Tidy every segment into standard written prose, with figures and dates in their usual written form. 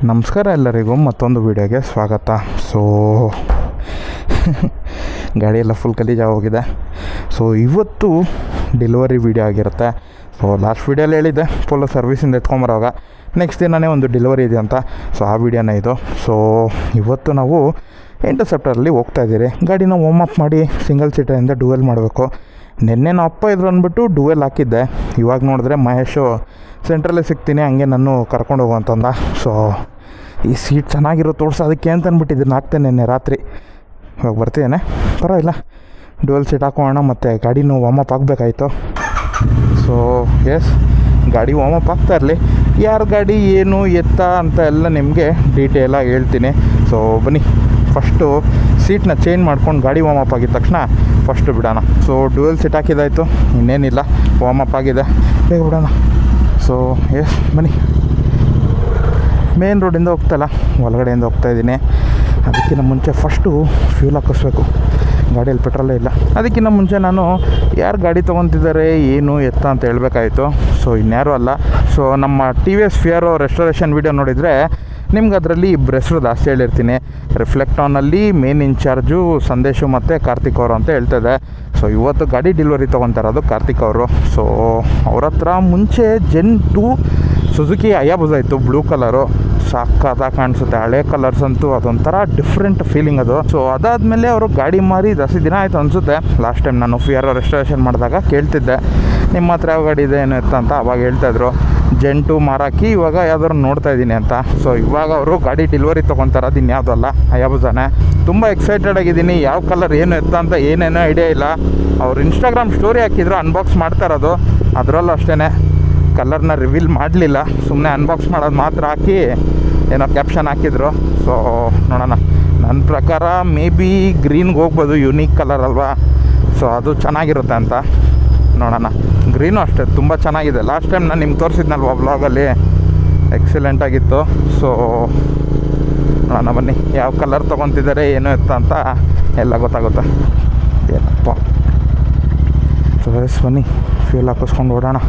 ನಮಸ್ಕಾರ ಎಲ್ಲರಿಗೂ ಮತ್ತೊಂದು ವೀಡಿಯೋಗೆ ಸ್ವಾಗತ. ಸೊ ಗಾಡಿಯೆಲ್ಲ ಫುಲ್ ಗಲೀಜಾಗೋಗಿದೆ. ಸೊ ಇವತ್ತು ಡೆಲಿವರಿ ವೀಡಿಯೋ ಆಗಿರುತ್ತೆ. ಸೊ ಲಾಸ್ಟ್ ವೀಡಿಯೋಲ್ಲಿ ಹೇಳಿದ್ದೆ ಫುಲ್ ಸರ್ವಿಸಿಂದ ಎತ್ಕೊಂಬರೋವಾಗ ನೆಕ್ಸ್ಟ್ ದಿನವೇ ಒಂದು ಡೆಲಿವರಿ ಇದೆ ಅಂತ. ಸೊ ಆ ವೀಡಿಯೋನೇ ಇದು. ಸೊ ಇವತ್ತು ನಾವು ಇಂಟರ್ಸೆಪ್ಟರಲ್ಲಿ ಹೋಗ್ತಾಯಿದ್ದೀರಿ. ಗಾಡಿನ ವಾರ್ಮ್ ಅಪ್ ಮಾಡಿ ಸಿಂಗಲ್ ಸೀಟರಿಂದ ಡುವೆಲ್ ಮಾಡಬೇಕು. ನಿನ್ನೆ ನಮ್ಮ ಅಪ್ಪ ಇದ್ರು ಅಂದ್ಬಿಟ್ಟು ಡುವೆಲ್ ಹಾಕಿದ್ದೆ. ಇವಾಗ ನೋಡಿದ್ರೆ ಮಹೇಶು ಸೆಂಟ್ರಲ್ಲೇ ಸಿಗ್ತೀನಿ, ಹಂಗೆ ನಾನು ಕರ್ಕೊಂಡು ಹೋಗುವಂತಂದ. ಸೊ ಈ ಸೀಟ್ ಚೆನ್ನಾಗಿರೋ ತೋರ್ಸೋದಕ್ಕೆ ಅಂತ ಅಂದ್ಬಿಟ್ಟಿದ್ದೀನಿ, ಹಾಕ್ತೇನೆ ನಿನ್ನೆ ರಾತ್ರಿ. ಇವಾಗ ಬರ್ತಿದ್ದೇನೆ, ಪರವಾಗಿಲ್ಲ. ಡುವೆಲ್ ಸೀಟ್ ಹಾಕೋಣ, ಮತ್ತು ಗಾಡಿನೂ ವಾರ್ಮ್ ಅಪ್ ಆಗಬೇಕಾಯ್ತು. ಸೊ ಎಸ್, ಗಾಡಿ ವಾರ್ಮ್ ಅಪ್ ಆಗ್ತಾ ಇರಲಿ. ಯಾರ ಗಾಡಿ ಏನು ಎತ್ತ ಅಂತ ಎಲ್ಲ ನಿಮಗೆ ಡೀಟೇಲಾಗಿ ಹೇಳ್ತೀನಿ. ಸೊ ಬನ್ನಿ, ಫಸ್ಟು ಸೀಟ್ನ ಚೇಂಜ್ ಮಾಡ್ಕೊಂಡು ಗಾಡಿ ವಾರ್ಮ್ ಅಪ್ ಆಗಿದ ತಕ್ಷಣ ಫಸ್ಟು ಬಿಡೋಣ. ಸೊ ಡುವೆಲ್ ಸೀಟ್ ಹಾಕಿದ್ದಾಯಿತು, ಇನ್ನೇನಿಲ್ಲ, ವಾರ್ಮ್ ಅಪ್ ಆಗಿದೆ, ಬೇಗ ಬಿಡೋಣ. ಸೊ ಎಸ್ ಬನ್ನಿ. ಮೇನ್ ರೋಡಿಂದ ಹೋಗ್ತಾಯಿಲ್ಲ, ಒಳಗಡೆಯಿಂದ ಹೋಗ್ತಾಯಿದ್ದೀನಿ. ಅದಕ್ಕಿಂತ ಮುಂಚೆ ಫಸ್ಟು ಫ್ಯೂಲ್ ಹಾಕಿಸ್ಬೇಕು. ಗಾಡಿಯಲ್ಲಿ ಪೆಟ್ರೋಲೇ ಇಲ್ಲ. ಅದಕ್ಕಿಂತ ಮುಂಚೆ ನಾನು ಯಾರು ಗಾಡಿ ತೊಗೊತಿದ್ದಾರೆ ಏನು ಎತ್ತ ಅಂತ ಹೇಳಬೇಕಾಯಿತು. ಸೊ ಇನ್ಯಾರೂ ಅಲ್ಲ, ಸೊ ನಮ್ಮ T V S Fiero restoration video ನೋಡಿದರೆ ನಿಮ್ಗೆ ಅದರಲ್ಲಿ ಇಬ್ಬರು ಹೆಸರು ಜಾಸ್ತಿ ಹೇಳಿರ್ತೀನಿ. ರಿಫ್ಲೆಕ್ಟಾನಲ್ಲಿ ಮೇನ್ ಇನ್ಚಾರ್ಜು ಸಂದೇಶು ಮತ್ತು ಕಾರ್ತಿಕ್ ಅವರು ಅಂತ ಹೇಳ್ತಿದ್ದೆ. ಸೊ ಇವತ್ತು ಗಾಡಿ ಡೆಲಿವರಿ ತೊಗೊತಾರದು ಕಾರ್ತಿಕ್ ಅವರು. ಸೊ ಅವ್ರ ಹತ್ರ ಮುಂಚೆ ಜೆನ್ 2 ಸುಜುಕಿ ಹಯಾಬುಸಾ ಇತ್ತು, ಬ್ಲೂ ಕಲರು. ಸಾಕಾದಾಗ ಕಾಣಿಸುತ್ತೆ. ಹಳೆ ಕಲರ್ಸ್ ಅಂತೂ ಅದೊಂಥರ ಡಿಫ್ರೆಂಟ್ ಫೀಲಿಂಗ್ ಅದು. ಸೊ ಅದಾದಮೇಲೆ ಅವರು ಗಾಡಿ ಮಾರಿ ಜಾಸ್ತಿ ದಿನ ಆಯಿತು ಅನಿಸುತ್ತೆ. ಲಾಸ್ಟ್ ಟೈಮ್ ನಾನು ಫಿಯರೋ ರೆಸ್ಟೋರೇಷನ್ ಮಾಡಿದಾಗ ಕೇಳ್ತಿದ್ದೆ, ನಿಮ್ಮ ಹತ್ರ ಯಾವ ಗಾಡಿ ಇದೆ ಏನು ಇತ್ತ ಅಂತ. ಅವಾಗ ಹೇಳ್ತಾಯಿದ್ರು ಜೆನ್ 2 ಮಾರಾಕಿ ಇವಾಗ ಯಾವ್ದಾದ್ರು ನೋಡ್ತಾ ಇದ್ದೀನಿ ಅಂತ. ಸೊ ಇವಾಗ ಅವರು ಗಾಡಿ ಡೆಲಿವರಿ ತೊಗೊತಾರೆ, ಅದು ಇನ್ಯಾವುದೂ ಅಲ್ಲ, ಹಯಾಬುಸಾನೇ. ತುಂಬ ಎಕ್ಸೈಟೆಡ್ ಆಗಿದ್ದೀನಿ. ಯಾವ ಕಲರ್ ಏನು ಎತ್ತ ಅಂತ ಏನೇನೋ ಐಡಿಯಾ ಇಲ್ಲ. ಅವ್ರು ಇನ್ಸ್ಟಾಗ್ರಾಮ್ ಸ್ಟೋರಿ ಹಾಕಿದ್ರು ಅನ್ಬಾಕ್ಸ್ ಮಾಡ್ತಾ ಇರೋದು, ಅದರಲ್ಲೂ ಅಷ್ಟೇ ಕಲರ್ನ ರಿವೀಲ್ ಮಾಡಲಿಲ್ಲ. ಸುಮ್ಮನೆ ಅನ್ಬಾಕ್ಸ್ ಮಾಡೋದು ಮಾತ್ರ ಹಾಕಿ ಏನೋ ಕ್ಯಾಪ್ಷನ್ ಹಾಕಿದ್ರು. ಸೊ ನೋಡೋಣ. ನನ್ನ ಪ್ರಕಾರ ಮೇ ಬಿ ಗ್ರೀನ್ಗೆ ಹೋಗ್ಬೋದು, ಯುನೀಕ್ ಕಲರ್ ಅಲ್ವಾ. ಸೊ ಅದು ಚೆನ್ನಾಗಿರುತ್ತೆ ಅಂತ ನೋಡೋಣ. ಗ್ರೀನು ಅಷ್ಟೇ ತುಂಬ ಚೆನ್ನಾಗಿದೆ. ಲಾಸ್ಟ್ ಟೈಮ್ ನಾನು ನಿಮ್ಗೆ ತೋರಿಸಿದ್ನಲ್ವ ವ್ಲಾಗಲ್ಲಿ, ಎಕ್ಸಲೆಂಟಾಗಿತ್ತು. ಸೊ ನೋಡೋಣ ಬನ್ನಿ, ಯಾವ ಕಲರ್ ತೊಗೊತಿದ್ದಾರೆ ಏನು ಇತ್ತ ಅಂತ ಎಲ್ಲ ಗೊತ್ತಾಗುತ್ತೆ. ಏನಪ್ಪ. ಸೊ ಎಸ್ ಬನ್ನಿ, ಫ್ಯೂಲ್ ಹಾಕಿಸ್ಕೊಂಡು ಓಡೋಣ.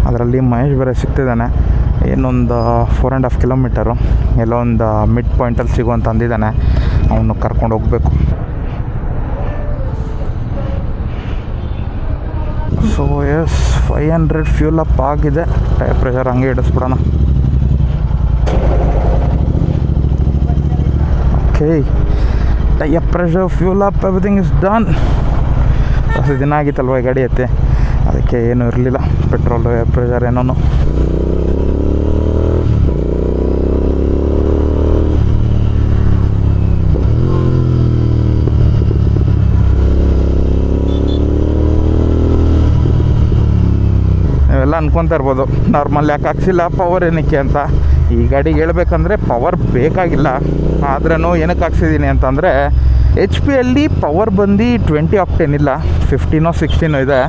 ಅದರಲ್ಲಿ ಮಹೇಶ್ ಬೇರೆ ಸಿಗ್ತಿದ್ದಾನೆ. ಇನ್ನೊಂದು 4.5 ಕಿಲೋಮೀಟರು ಎಲ್ಲೋ ಒಂದು ಮಿಡ್ ಪಾಯಿಂಟಲ್ಲಿ ಸಿಗುವಂತ ಅಂದಿದ್ದಾನೆ. ಅವನು ಕರ್ಕೊಂಡು ಹೋಗಬೇಕು. ಸೊ ಎಸ್ 500 ಫ್ಯೂಲ್ ಅಪ್ ಆಗಿದೆ. ಟೈರ್ ಪ್ರೆಷರ್ ಹಂಗೆ ಇಡಿಸ್ಬಿಡೋಣ. Okay, tyre pressure, fuel up, everything is done. ಜಾಸ್ತಿ ದಿನ ಆಗಿತ್ತಲ್ವ ಈ ಗಾಡಿ ಐತೆ, ಅದಕ್ಕೆ ಏನೂ ಇರಲಿಲ್ಲ ಪೆಟ್ರೋಲು ಏರ್ ಪ್ರೆಷರ್ ಏನೋ. ನೀವೆಲ್ಲ ಅನ್ಕೊತಾ ಇರ್ಬೋದು ನಾರ್ಮಲ್ ಯಾಕೆ ಹಾಕ್ಸಿಲ್ಲ, ಪವರ್ ಏನಕ್ಕೆ ಅಂತ. ಈ ಗಾಡಿಗೆ ಹೇಳ್ಬೇಕಂದ್ರೆ ಪವರ್ ಬೇಕಾಗಿಲ್ಲ, ಆದ್ರೂ ಏನಕ್ಕೆ ಹಾಕ್ಸಿದ್ದೀನಿ ಅಂತಂದರೆ ಎಚ್ ಪಿಯಲ್ಲಿ ಪವರ್ ಬಂದು 20 ಆಕ್ಟೇನ್ ಇಲ್ಲ, 15 16 ಇದೆ.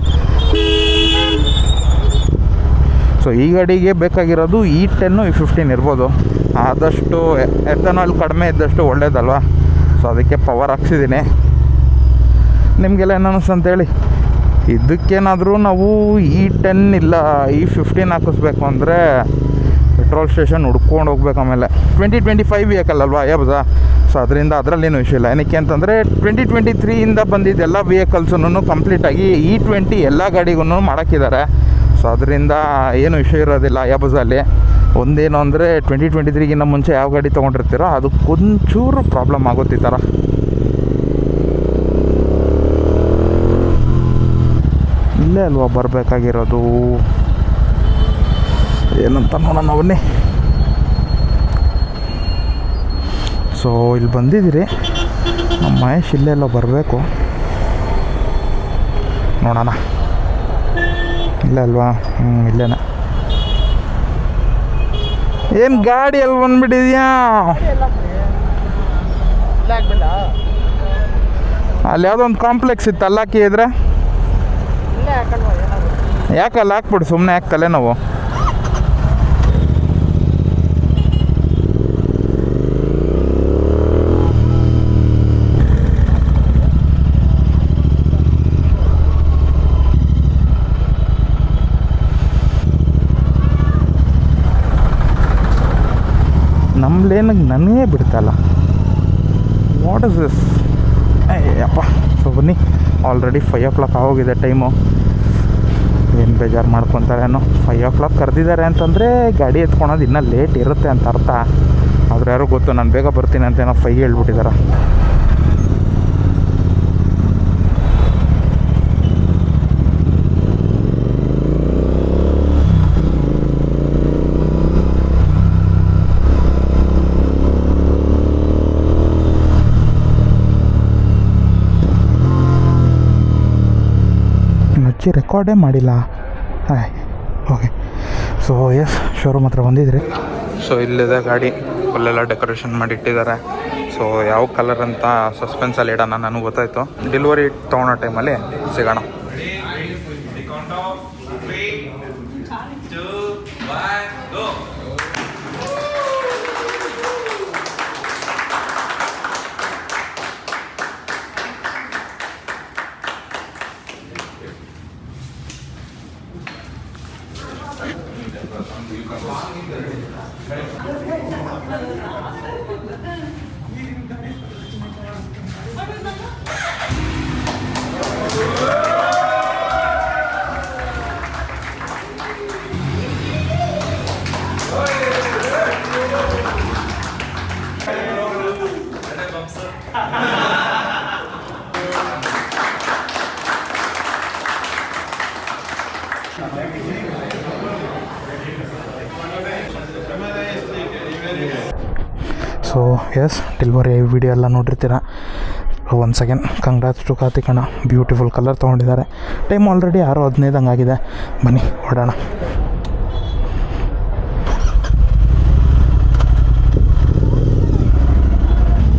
ಸೊ ಈ ಗಾಡಿಗೆ ಬೇಕಾಗಿರೋದು E10 E15 ಇರ್ಬೋದು. ಆದಷ್ಟು ಎಥನಾಲ್ ಕಡಿಮೆ ಇದ್ದಷ್ಟು ಒಳ್ಳೇದಲ್ವ. ಸೊ ಅದಕ್ಕೆ ಪವರ್ ಹಾಕ್ಸಿದ್ದೀನಿ. ನಿಮಗೆಲ್ಲ ಏನು ಅನ್ನಿಸ್ತು ಅಂತೇಳಿ. ಇದಕ್ಕೇನಾದರೂ ನಾವು E10 ಇಲ್ಲ E15 ಹಾಕಿಸ್ಬೇಕು ಅಂದರೆ ಪೆಟ್ರೋಲ್ ಸ್ಟೇಷನ್ ಹುಡ್ಕೊಂಡು ಹೋಗ್ಬೇಕು. ಆಮೇಲೆ 2025 ವೆಹಿಕಲ್ ಅಲ್ವಾ ಹಯಾಬುಸಾ. ಸೊ ಅದರಿಂದ ಅದರಲ್ಲೇನು ವಿಷಯ ಇಲ್ಲ. ಏನಕ್ಕೆ ಅಂತಂದರೆ 2023 ಬಂದಿದ್ದು ಎಲ್ಲ ವೆಹಿಕಲ್ಸನ್ನು ಕಂಪ್ಲೀಟಾಗಿ E20 ಎಲ್ಲ ಗಾಡಿಗೂ ಮಾಡೋಕ್ಕಿದ್ದಾರೆ. ಸೊ ಅದರಿಂದ ಏನು ವಿಷಯ ಇರೋದಿಲ್ಲ ಹಯಾಬುಸಲ್ಲಿ. ಒಂದೇನು ಅಂದರೆ 2023ಗಿಂತ ಮುಂಚೆ ಯಾವ ಗಾಡಿ ತೊಗೊಂಡಿರ್ತೀರೋ ಅದಕ್ಕೊಂಚೂರು ಪ್ರಾಬ್ಲಮ್ ಆಗುತ್ತೆ ಈ ಥರ. ಇಲ್ಲೇ ಅಲ್ವಾ ಬರಬೇಕಾಗಿರೋದು, ಏನಂತ ನೋಡೋಣ ಬನ್ನಿ. ಸೊ ಇಲ್ಲಿ ಬಂದಿದ್ದೀರಿ, ನಮ್ಮ ಮಹೇಶ್ ಇಲ್ಲೇ ಎಲ್ಲ ಬರಬೇಕು. ನೋಡೋಣ, ಇಲ್ಲ ಅಲ್ವಾ? ಇಲ್ಲೇನೆ. ಏನು ಗಾಡಿ ಎಲ್ಲಿ ಬಂದ್ಬಿಟ್ಟಿದ್ಯಾ? ಅಲ್ಲಿ ಯಾವುದೋ ಒಂದು ಕಾಂಪ್ಲೆಕ್ಸ್ ಇತ್ತು, ಅಲ್ಲಿ ಹಾಕಿದ್ರೆ ಯಾಕಲ್ಲ ಹಾಕ್ಬಿಡು, ಸುಮ್ಮನೆ ಯಾಕೆ ತಲೆನೋವು. ನಮ್ಮ ನಮ್ಮ ಲೇನಿಗೆ ನನಗೇ ಬಿಡ್ತಲ್ಲ. What is this? ಅಯ್ಯಪ್ಪ. ಸೊ ಬನ್ನಿ, ಆಲ್ರೆಡಿ 5 o'clock ಆಗೋಗಿದೆ ಟೈಮು. ಏನು ಬೇಜಾರು ಮಾಡ್ಕೊತಾರೇನೋ. 5 o'clock ಕರೆದಿದ್ದಾರೆ ಅಂತಂದರೆ ಗಾಡಿ ಎತ್ಕೊಳೋದು ಇನ್ನೂ ಲೇಟ್ ಇರುತ್ತೆ ಅಂತ ಅರ್ಥ. ಆದ್ರೆ ಯಾರೋ ಗೊತ್ತು ನಾನು ಬೇಗ ಬರ್ತೀನಿ ಅಂತ ಏನೋ 5 ಹೇಳ್ಬಿಟ್ಟಿದ್ದಾರೆ. ನಚ್ಚಿ ರೆಕಾರ್ಡೇ ಮಾಡಿಲ್ಲ. Hi, okay. So yes, showroom ಹತ್ರ ಬಂದಿದ್ರಿ. ಸೊ ಇಲ್ಲಿದೆ ಗಾಡಿ, ಫುಲ್ಲೆಲ್ಲ ಡೆಕೋರೇಷನ್ ಮಾಡಿ ಇಟ್ಟಿದ್ದಾರೆ. ಸೊ ಯಾವ ಕಲರ್ ಅಂತ ಸಸ್ಪೆನ್ಸಲ್ಲಿ ಇಡೋಣ, ನನಗೆ ಗೊತ್ತಾಯಿತು. ಡೆಲಿವರಿ ತೊಗೊಳೋ ಟೈಮಲ್ಲಿ ಸಿಗೋಣ. ಸೊ ಎಸ್, ಡೆಲಿವರಿ ವಿಡಿಯೋ ಎಲ್ಲ ನೋಡಿರ್ತೀರ. ಒಂದು ಸೆಕೆಂಡ್, ಕಂಗ್ರಾಟ್ಸ್ ಟು ಕಾರ್ತಿಕ್ ಅಣ್ಣ, ಬ್ಯೂಟಿಫುಲ್ ಕಲರ್ ತೊಗೊಂಡಿದ್ದಾರೆ. ಟೈಮ್ ಆಲ್ರೆಡಿ 6:15 ಹಂಗಾಗಿದೆ. ಬನ್ನಿ ಹೊಡೋಣ.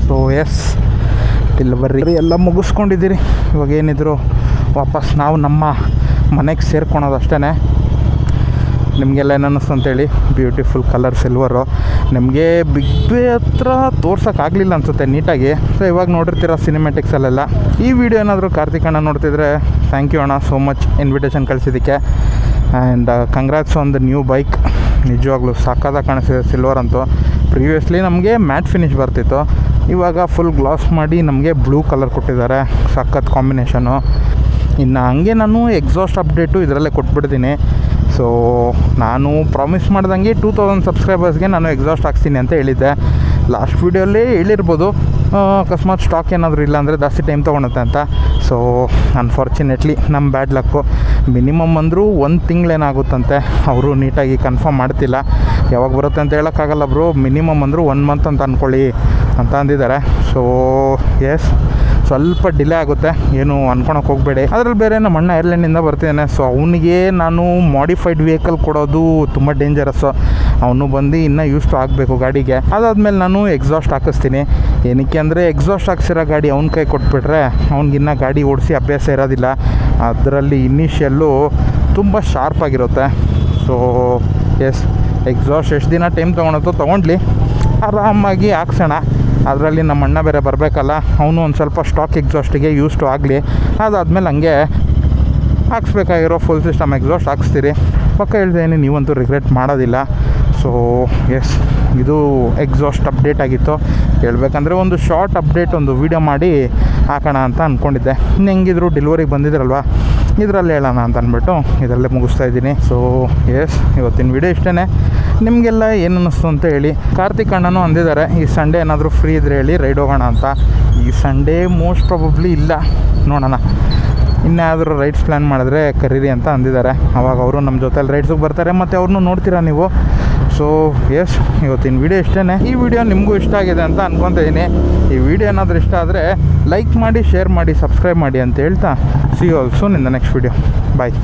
ಸೊ ಎಸ್, ಡೆಲಿವರಿ ಎಲ್ಲ ಮುಗಿಸ್ಕೊಂಡಿದ್ದೀರಿ. ಇವಾಗ ಏನಿದ್ರು ವಾಪಸ್ ನಾವು ನಮ್ಮ ಮನೆಗೆ ಸೇರ್ಕೊಳೋದು ಅಷ್ಟೇ. ನಿಮಗೆಲ್ಲ ಏನು ಅನ್ನಿಸ್ತು ಅಂತೇಳಿ. Beautiful colour silver. ನಿಮಗೆ ಬಿಗ್ ಬೇ ಹತ್ರ ತೋರ್ಸೋಕ್ಕಾಗಲಿಲ್ಲ ಅನಿಸುತ್ತೆ ನೀಟಾಗಿ. ಸೊ ಇವಾಗ ನೋಡಿರ್ತೀರ ಸಿನಿಮ್ಯಾಟಿಕ್ಸಲ್ಲೆಲ್ಲ. ಈ ವಿಡಿಯೋ ಏನಾದರೂ ಕಾರ್ತಿಕ್ ಅಣ್ಣ ನೋಡ್ತಿದ್ರೆ ಥ್ಯಾಂಕ್ ಯು ಅಣ್ಣ, ಸೋ ಮಚ್ ಇನ್ವಿಟೇಷನ್ ಕಳಿಸಿದ್ದಕ್ಕೆ. And congrats on the new bike. ನಿಜವಾಗ್ಲೂ ಸಾಕಾದಾಗ ಕಾಣಿಸಿದೆ ಸಿಲ್ವರ್ ಅಂತೂ. ಪ್ರೀವಿಯಸ್ಲಿ ನಮಗೆ ಮ್ಯಾಟ್ ಫಿನಿಶ್ ಬರ್ತಿತ್ತು, ಇವಾಗ ಫುಲ್ ಗ್ಲಾಸ್ ಮಾಡಿ ನಮಗೆ ಬ್ಲೂ ಕಲರ್ ಕೊಟ್ಟಿದ್ದಾರೆ. ಸಖತ್ ಕಾಂಬಿನೇಷನು. ಇನ್ನು ಹಂಗೆ ನಾನು ಎಕ್ಸಾಸ್ಟ್ ಅಪ್ಡೇಟು ಇದರಲ್ಲೇ ಕೊಟ್ಬಿಡ್ತೀನಿ. ಸೊ ನಾನು ಪ್ರಾಮಿಸ್ ಮಾಡ್ದಂಗೆ 2000 ಸಬ್ಸ್ಕ್ರೈಬರ್ಸ್ಗೆ ನಾನು ಎಕ್ಸಾಸ್ಟ್ ಹಾಕ್ಸ್ತೀನಿ ಅಂತ ಹೇಳಿದ್ದೆ. ಲಾಸ್ಟ್ ವೀಡಿಯೋಲ್ಲೇ ಹೇಳಿರ್ಬೋದು, ಅಕಸ್ಮಾತ್ ಸ್ಟಾಕ್ ಏನಾದರೂ ಇಲ್ಲ ಅಂದರೆ ಜಾಸ್ತಿ ಟೈಮ್ ತೊಗೊಳುತ್ತೆ ಅಂತ. ಸೊ ಅನ್ಫಾರ್ಚುನೇಟ್ಲಿ ನಮ್ಮ ಬ್ಯಾಡ್ ಲಕ್ಕು. ಮಿನಿಮಮ್ ಅಂದರೂ 1 ತಿಂಗಳೇನಾಗುತ್ತಂತೆ. ಅವರು ನೀಟಾಗಿ ಕನ್ಫರ್ಮ್ ಮಾಡ್ತಿಲ್ಲ, ಯಾವಾಗ ಬರುತ್ತೆ ಅಂತ ಹೇಳೋಕ್ಕಾಗಲ್ಲ ಬ್ರೋ. ಮಿನಿಮಮ್ ಅಂದರೂ 1 ಮಂತ್ ಅಂತ ಅಂದ್ಕೊಳ್ಳಿ ಅಂತ ಅಂದಿದ್ದಾರೆ. ಸೊ ಎಸ್, ಸ್ವಲ್ಪ ಡಿಲೇ ಆಗುತ್ತೆ, ಏನು ಅಂದ್ಕೊಳಕ್ಕೆ ಹೋಗಬೇಡಿ. ಅದರಲ್ಲಿ ಬೇರೆ ನಮ್ಮ ಅಣ್ಣ ಏರ್ಲೈನಿಂದ ಬರ್ತಿದ್ದಾನೆ. ಸೊ ಅವನಿಗೆ ನಾನು ಮಾಡಿಫೈಡ್ ವೆಹಿಕಲ್ ಕೊಡೋದು ತುಂಬ ಡೇಂಜರಸ್ಸು. ಅವನು ಬಂದು ಇನ್ನೂ ಯೂಸ್ ಆಗಬೇಕು ಗಾಡಿಗೆ. ಅದಾದಮೇಲೆ ನಾನು ಎಕ್ಸಾಸ್ಟ್ ಹಾಕಿಸ್ತೀನಿ. ಏನಕ್ಕೆ ಅಂದರೆ ಎಕ್ಸಾಸ್ಟ್ ಹಾಕ್ಸಿರೋ ಗಾಡಿ ಅವ್ನ ಕೈ ಕೊಟ್ಬಿಟ್ರೆ ಅವ್ನಿಗಿನ್ನ ಗಾಡಿ ಓಡಿಸಿ ಅಭ್ಯಾಸ ಇರೋದಿಲ್ಲ. ಅದರಲ್ಲಿ ಇನಿಷಿಯಲ್ಲು ತುಂಬ ಶಾರ್ಪಾಗಿರುತ್ತೆ. ಸೊ ಎಸ್, ಎಕ್ಸಾಸ್ಟ್ ಎಷ್ಟು ದಿನ ಟೈಮ್ ತೊಗೊಳ್ಲಿ, ಆರಾಮಾಗಿ ಹಾಕ್ಸೋಣ. ಅದರಲ್ಲಿ ನಮ್ಮ ಅಣ್ಣ ಬೇರೆ ಬರಬೇಕಲ್ಲ, ಅವನು ಒಂದು ಸ್ವಲ್ಪ ಸ್ಟಾಕ್ ಎಕ್ಸಾಸ್ಟಿಗೆ ಯೂಸ್ಟು ಆಗಲಿ. ಅದಾದಮೇಲೆ ಹಂಗೆ ಹಾಕ್ಸ್ಬೇಕಾಗಿರೋ ಫುಲ್ ಸಿಸ್ಟಮ್ ಎಕ್ಸಾಸ್ಟ್ ಹಾಕ್ಸ್ತೀರಿ. ಪಕ್ಕ ಹೇಳ್ತೀನಿ, ನೀವಂತೂ ರಿಗ್ರೆಟ್ ಮಾಡೋದಿಲ್ಲ. ಸೊ ಎಸ್, ಇದು ಎಕ್ಸಾಸ್ಟ್ ಅಪ್ಡೇಟ್ ಆಗಿತ್ತು. ಹೇಳ್ಬೇಕಂದ್ರೆ ಒಂದು ಶಾರ್ಟ್ ಅಪ್ಡೇಟ್, ಒಂದು ವೀಡಿಯೋ ಮಾಡಿ ಹಾಕೋಣ ಅಂತ ಅಂದ್ಕೊಂಡಿದ್ದೆ. ಇನ್ನು ಹೆಂಗಿದ್ರು ಡೆಲಿವರಿಗೆ ಬಂದಿದ್ರಲ್ವ, ಇದರಲ್ಲಿ ಹೇಳೋಣ ಅಂತ ಅಂದ್ಬಿಟ್ಟು ಇದರಲ್ಲೇ ಮುಗಿಸ್ತಾ ಇದ್ದೀನಿ. ಸೊ ಎಸ್, ಇವತ್ತಿನ ವೀಡಿಯೋ ಇಷ್ಟೇ. ನಿಮಗೆಲ್ಲ ಏನು ಅನ್ನಿಸ್ತು ಅಂತ ಹೇಳಿ. ಕಾರ್ತಿಕ್ ಅಣ್ಣನೂ ಅಂದಿದ್ದಾರೆ ಈ ಸಂಡೇ ಏನಾದರೂ ಫ್ರೀ ಇದ್ದರೆ ಹೇಳಿ, ರೈಡ್ ಹೋಗೋಣ ಅಂತ. ಈ ಸಂಡೇ ಮೋಸ್ಟ್ ಪ್ರಾಬಬ್ಲಿ ಇಲ್ಲ, ನೋಡೋಣ. ಇನ್ಯಾದರೂ ರೈಡ್ಸ್ ಪ್ಲ್ಯಾನ್ ಮಾಡಿದ್ರೆ ಕರೀರಿ ಅಂತ ಅಂದಿದ್ದಾರೆ. ಅವಾಗ ಅವರು ನಮ್ಮ ಜೊತೆಲಿ ರೈಡ್ಸಿಗೆ ಬರ್ತಾರೆ, ಮತ್ತು ಅವ್ರನ್ನೂ ನೋಡ್ತೀರಾ ನೀವು. ಸೊ ಎಸ್, ಇವತ್ತಿನ ವೀಡಿಯೋ ಇಷ್ಟೇ. ಈ ವಿಡಿಯೋ ನಿಮಗೂ ಇಷ್ಟ ಆಗಿದೆ ಅಂತ ಅಂದ್ಕೊತಿದ್ದೀನಿ. ಈ ವಿಡಿಯೋ ಏನಾದರೂ ಇಷ್ಟ ಆದರೆ ಲೈಕ್ ಮಾಡಿ, ಶೇರ್ ಮಾಡಿ, ಸಬ್ಸ್ಕ್ರೈಬ್ ಮಾಡಿ ಅಂತ ಹೇಳ್ತಾ, see you all soon in the next video. Bye.